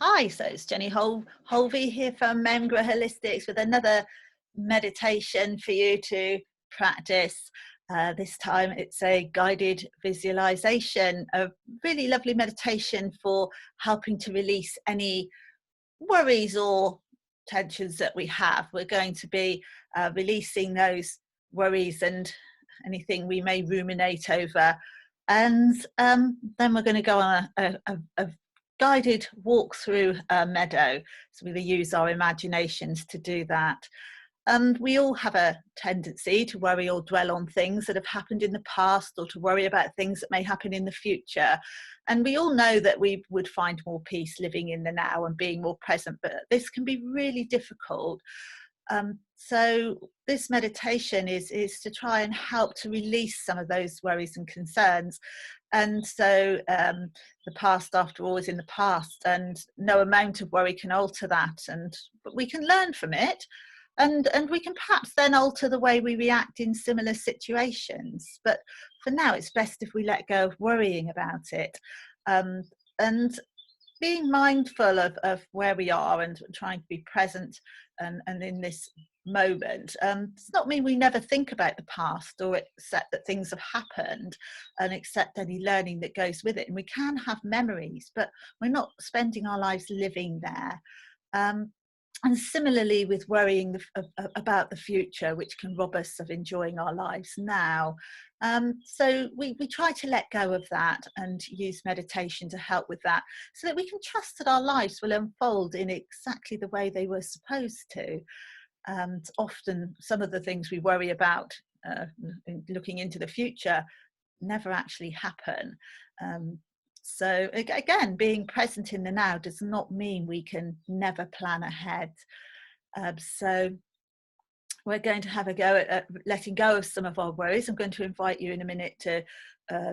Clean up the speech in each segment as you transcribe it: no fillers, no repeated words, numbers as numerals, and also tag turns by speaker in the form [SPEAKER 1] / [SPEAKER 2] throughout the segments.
[SPEAKER 1] Hi, so it's Jenny Holvey here from Memgra Holistics with another meditation for you to practice. This time it's a guided visualization, a really lovely meditation for helping to release any worries or tensions that we have. We're going to be releasing those worries and anything we may ruminate over. And then we're going to go on a guided walk through a meadow. So we're going to use our imaginations to do that. And we all have a tendency to worry or dwell on things that have happened in the past, or to worry about things that may happen in the future. And we all know that we would find more peace living in the now and being more present, but this can be really difficult. So this meditation is to try and help to release some of those worries and concerns. And so the past, after all, is in the past, and no amount of worry can alter that. But we can learn from it, and we can perhaps then alter the way we react in similar situations. But for now, it's best if we let go of worrying about it, and being mindful of where we are and trying to be present and in this moment. Does not mean we never think about the past or accept that things have happened and accept any learning that goes with it. And we can have memories, but we're not spending our lives living there. And similarly with worrying about the future, which can rob us of enjoying our lives now. So we try to let go of that and use meditation to help with that, so that we can trust that our lives will unfold in exactly the way they were supposed to. And often some of the things we worry about looking into the future never actually happen. So again, being present in the now does not mean we can never plan ahead. So we're going to have a go at letting go of some of our worries. I'm going to invite you in a minute to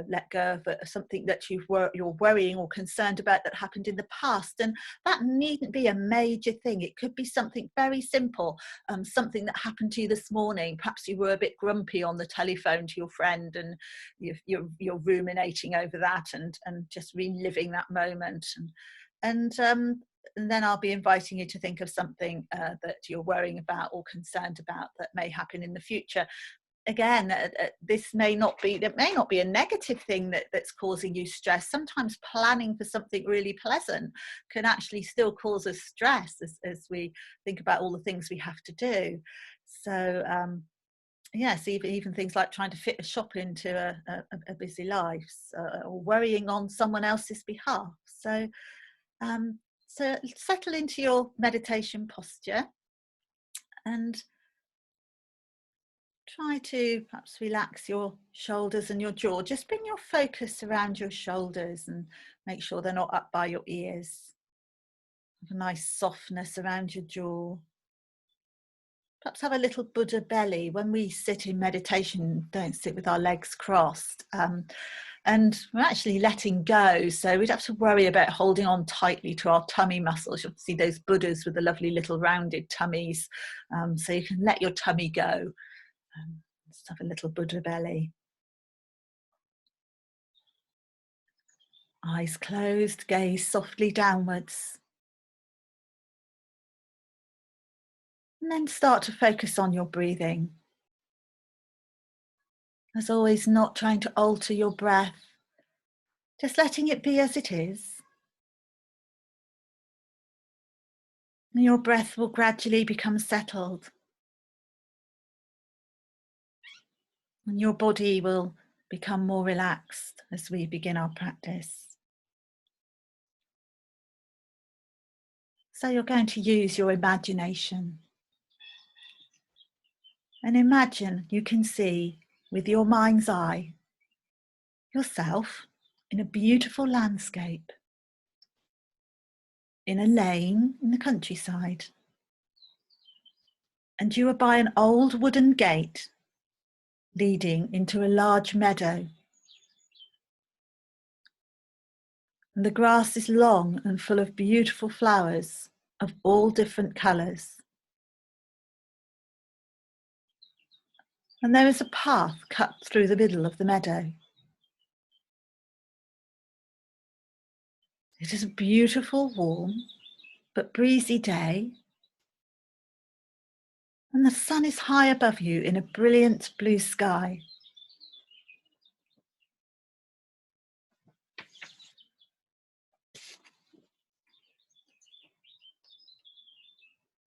[SPEAKER 1] let go of something that you're worrying or concerned about that happened in the past. And that needn't be a major thing. It could be something very simple, something that happened to you this morning. Perhaps you were a bit grumpy on the telephone to your friend, and you're ruminating over that and just reliving that moment. And then I'll be inviting you to think of something that you're worrying about or concerned about that may happen in the future. Again, this may not be a negative thing that's causing you stress. Sometimes planning for something really pleasant can actually still cause us stress as we think about all the things we have to do. So yes, even things like trying to fit a shop into a busy life, or worrying on someone else's behalf. So settle into your meditation posture and try to perhaps relax your shoulders and your jaw. Just bring your focus around your shoulders and make sure they're not up by your ears. Have a nice softness around your jaw. Perhaps have a little Buddha belly. When we sit in meditation, don't sit with our legs crossed. And we're actually letting go, so we'd have to worry about holding on tightly to our tummy muscles. You'll see those Buddhas with the lovely little rounded tummies, so you can let your tummy go. Just have a little Buddha belly. Eyes closed, gaze softly downwards. And then start to focus on your breathing. As always, not trying to alter your breath, just letting it be as it is. And your breath will gradually become settled. And your body will become more relaxed as we begin our practice. So you're going to use your imagination. And imagine you can see with your mind's eye yourself in a beautiful landscape, in a lane in the countryside. And you are by an old wooden gate leading into a large meadow. And the grass is long and full of beautiful flowers of all different colours. And there is a path cut through the middle of the meadow. It is a beautiful, warm, but breezy day, and the sun is high above you in a brilliant blue sky.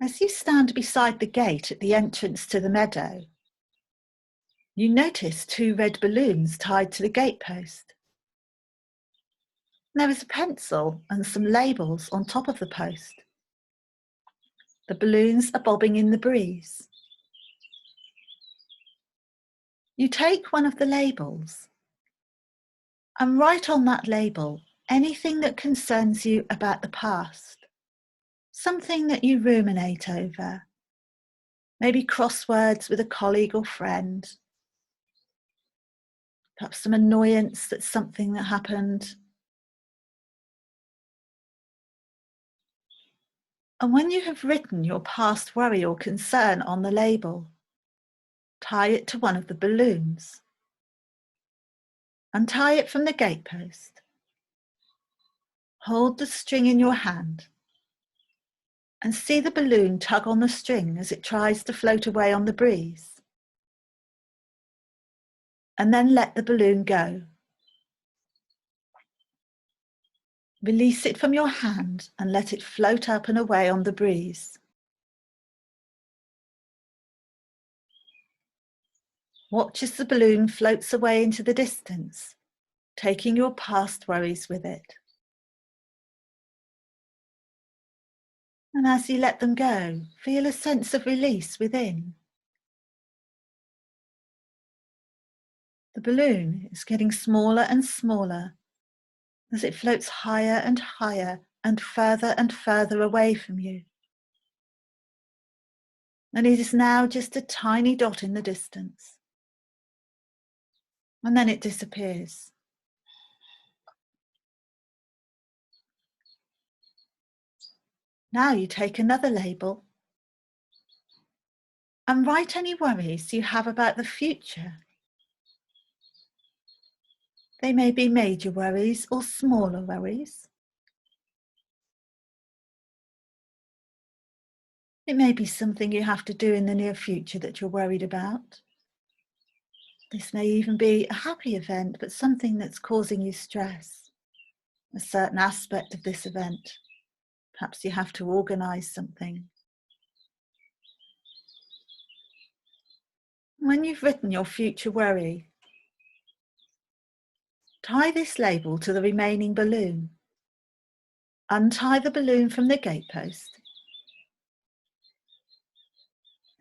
[SPEAKER 1] As you stand beside the gate at the entrance to the meadow, you notice 2 red balloons tied to the gatepost. There is a pencil and some labels on top of the post. The balloons are bobbing in the breeze. You take one of the labels and write on that label anything that concerns you about the past, something that you ruminate over, maybe crosswords with a colleague or friend, perhaps some annoyance at something that happened. And when you have written your past worry or concern on the label, tie it to one of the balloons. Untie it from the gatepost. Hold the string in your hand and see the balloon tug on the string as it tries to float away on the breeze. And then let the balloon go. Release it from your hand and let it float up and away on the breeze. Watch as the balloon floats away into the distance, taking your past worries with it. And as you let them go, feel a sense of release within. The balloon is getting smaller and smaller as it floats higher and further away from you. And it is now just a tiny dot in the distance. And then it disappears. Now you take another label and write any worries you have about the future. They may be major worries or smaller worries. It may be something you have to do in the near future that you're worried about. This may even be a happy event, but something that's causing you stress, a certain aspect of this event. Perhaps you have to organize something. When you've written your future worry, tie this label to the remaining balloon. Untie the balloon from the gatepost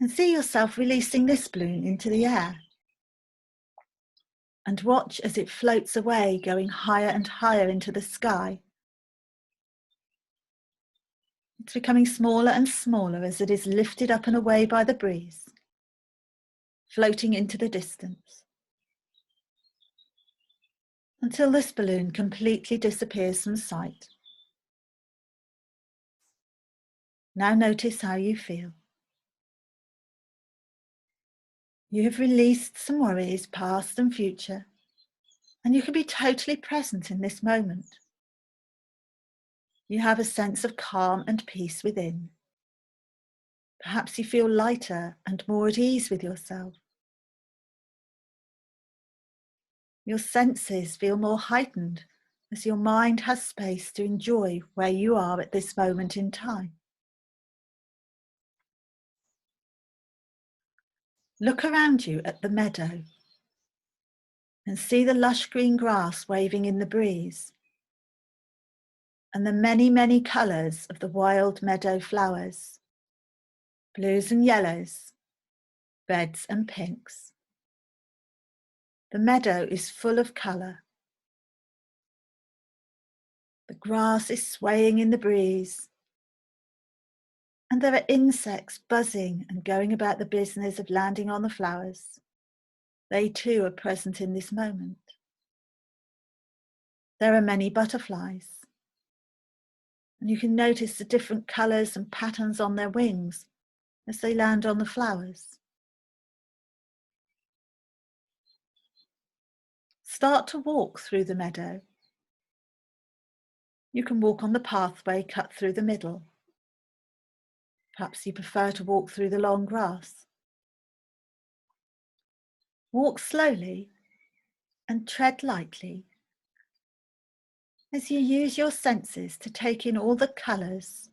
[SPEAKER 1] and see yourself releasing this balloon into the air. And watch as it floats away, going higher and higher into the sky. It's becoming smaller and smaller as it is lifted up and away by the breeze, floating into the distance, until this balloon completely disappears from sight. Now notice how you feel. You have released some worries, past and future, and you can be totally present in this moment. You have a sense of calm and peace within. Perhaps you feel lighter and more at ease with yourself. Your senses feel more heightened as your mind has space to enjoy where you are at this moment in time. Look around you at the meadow and see the lush green grass waving in the breeze and the many, many colours of the wild meadow flowers, blues and yellows, reds and pinks. The meadow is full of colour. The grass is swaying in the breeze, and there are insects buzzing and going about the business of landing on the flowers. They too are present in this moment. There are many butterflies, and you can notice the different colours and patterns on their wings as they land on the flowers. Start to walk through the meadow. You can walk on the pathway cut through the middle. Perhaps you prefer to walk through the long grass. Walk slowly and tread lightly as you use your senses to take in all the colours,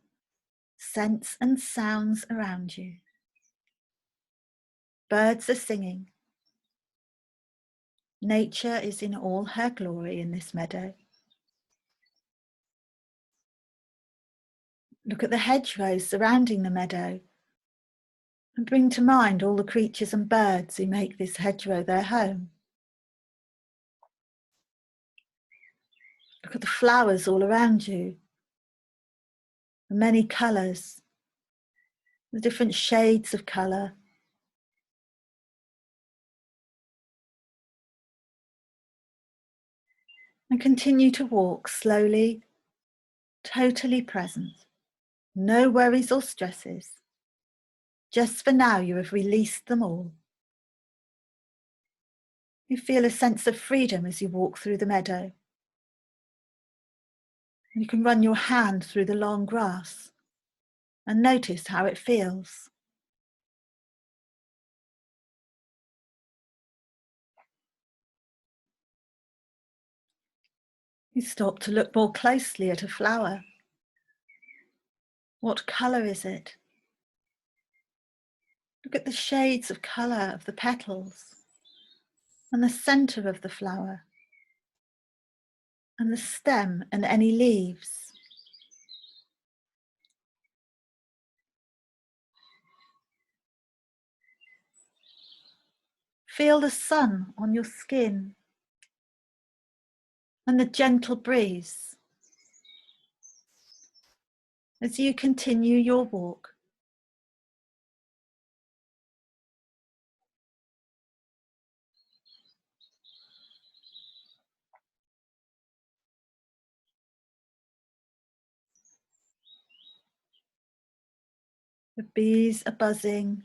[SPEAKER 1] scents and sounds around you. Birds are singing. Nature is in all her glory in this meadow. Look at the hedgerows surrounding the meadow and bring to mind all the creatures and birds who make this hedgerow their home. Look at the flowers all around you, the many colours, the different shades of colour. And continue to walk slowly, totally present. No worries or stresses. Just for now, you have released them all. You feel a sense of freedom as you walk through the meadow. You can run your hand through the long grass and notice how it feels. You stop to look more closely at a flower. What colour is it? Look at the shades of colour of the petals and the centre of the flower and the stem and any leaves. Feel the sun on your skin and the gentle breeze as you continue your walk. The bees are buzzing.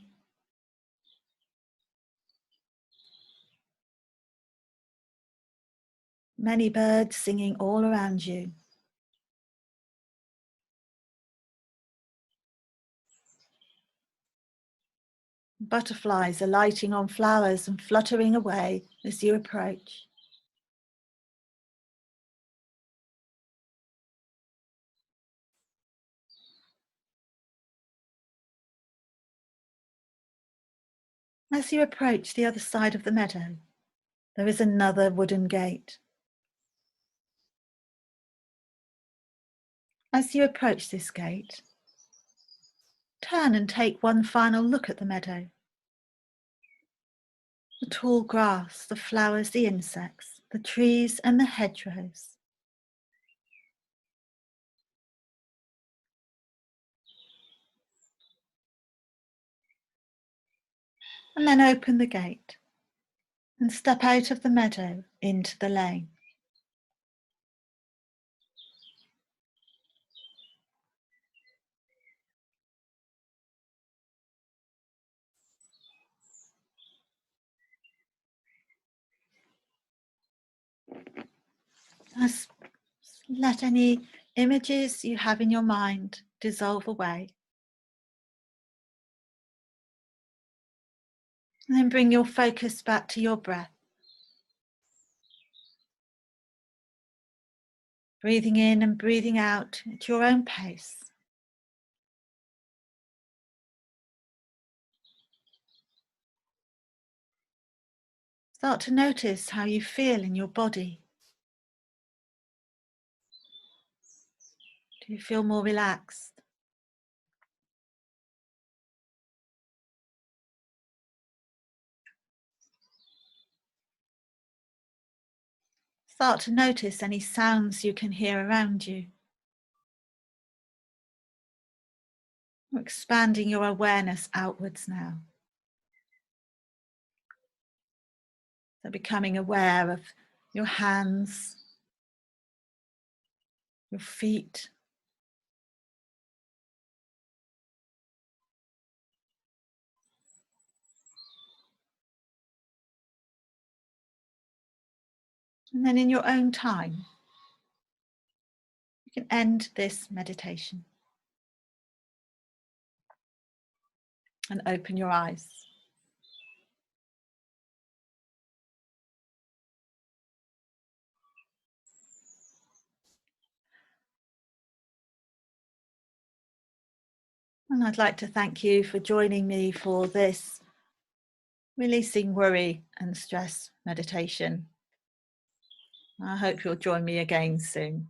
[SPEAKER 1] Many birds singing all around you. Butterflies are lighting on flowers and fluttering away as you approach. As you approach the other side of the meadow, there is another wooden gate. As you approach this gate, turn and take one final look at the meadow. The tall grass, the flowers, the insects, the trees and the hedgerows. And then open the gate and step out of the meadow into the lane. Just let any images you have in your mind dissolve away. And then bring your focus back to your breath. Breathing in and breathing out at your own pace. Start to notice how you feel in your body. Do you feel more relaxed? Start to notice any sounds you can hear around you. You're expanding your awareness outwards now. So becoming aware of your hands, your feet, and then in your own time, you You can end this meditation and open your eyes. And I'd like to thank you for joining me for this releasing worry and stress meditation. I hope you'll join me again soon.